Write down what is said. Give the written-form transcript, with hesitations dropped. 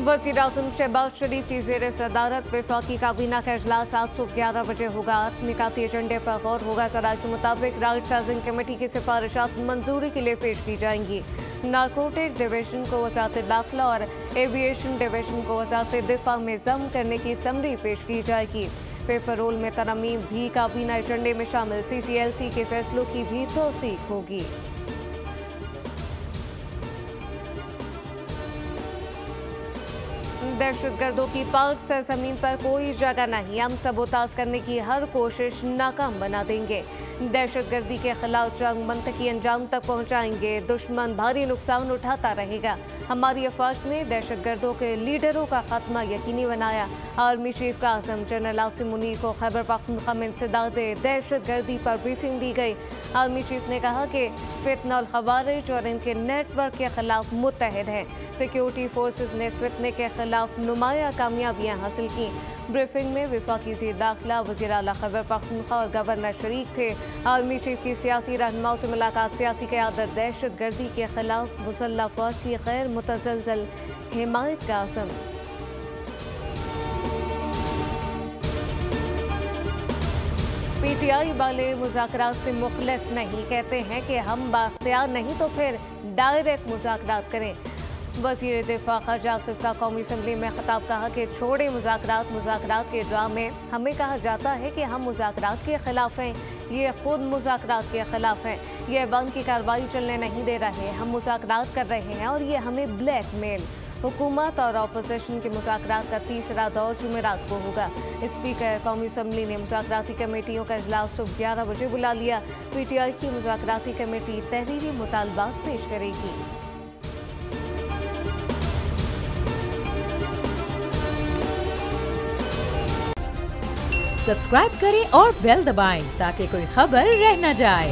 वज़ीर आज़म शहबाज शरीफ की ज़ेर सदारत वफाकी काबीना का इजलास 7:11 बजे होगा। निकाती एजेंडे पर गौर होगा। ज़राए के मुताबिक राइट साइजिंग कमेटी की सिफारिशात मंजूरी के लिए पेश की जाएंगी। नारकोटिक डिवीजन को वज़ारत दाखिला और एविएशन डिवीजन को वज़ारत दिफा में ज़म करने की समरी पेश की जाएगी। पेपर रोल में तरमीम भी काबीना एजेंडे में शामिल। CCLC के फैसलों की भी तौसीक होगी। दहशतगर्दों की पाक सरजमीन पर कोई जगह नहीं। हम सबोताज करने की हर कोशिश नाकाम बना देंगे। दहशतगर्दी के खिलाफ जंग मंतकी अंजाम तक पहुंचाएंगे। दुश्मन भारी नुकसान उठाता रहेगा। हमारी अफवाज ने दहशतगर्दों के लीडरों का खात्मा यकीनी बनाया। Army chief Qasim general Asim Munir को खैबर पख्तूनख्वा में इंसदाद दहशतगर्दी पर ब्रीफिंग दी गई। आर्मी चीफ ने कहा कि फितना और खवारिज और इनके नेटवर्क के खिलाफ मुत्तहद है। सिक्योरिटी फोर्सेज ने फितने के खिलाफ नुमाया कामयाबियां हासिल की। ब्रीफिंग में वफाकी वज़ीर दाखिला, वज़ीर आला खैबर पख्तूनख्वा और गवर्नर शरीक थे। आर्मी चीफ की सियासी रहनुमाओं से मुलाकात। सियासी क़यादत दहशतगर्दी के खिलाफ मुसल्लह फ़ौज की गैर मुतज़लज़ल हिमायत का आज़म। PTI वाले मुज़ाकरात से मुखलिस नहीं, कहते हैं कि हम बाख्तियार नहीं तो फिर डायरेक्ट मुज़ाकरात करें। वज़ीर दिफा ख़ारजा आसिफ का कौमी असम्बली में खिताब। कहा कि छोड़े मुज़ाकरात के ड्रामे। हमें कहा जाता है कि हम मुज़ाकरात के खिलाफ हैं, ये खुद मुज़ाकरात के खिलाफ हैं। ये बंद की कार्रवाई चलने नहीं दे रहे। हम मुज़ाकरात कर रहे हैं और ये हमें ब्लैकमेल। हुकूमत और अपोजिशन के मुज़ाकरात का तीसरा दौर जुमेरात को होगा। स्पीकर कौमी असम्बली ने मुज़ाकराती कमेटियों का इजलास सुबह 11 बजे बुला लिया। PTI की मुज़ाकराती कमेटी तहरीरी मुतालबात पेश करेगी। सब्सक्राइब करें और बेल दबाएं ताकि कोई खबर रह न जाए।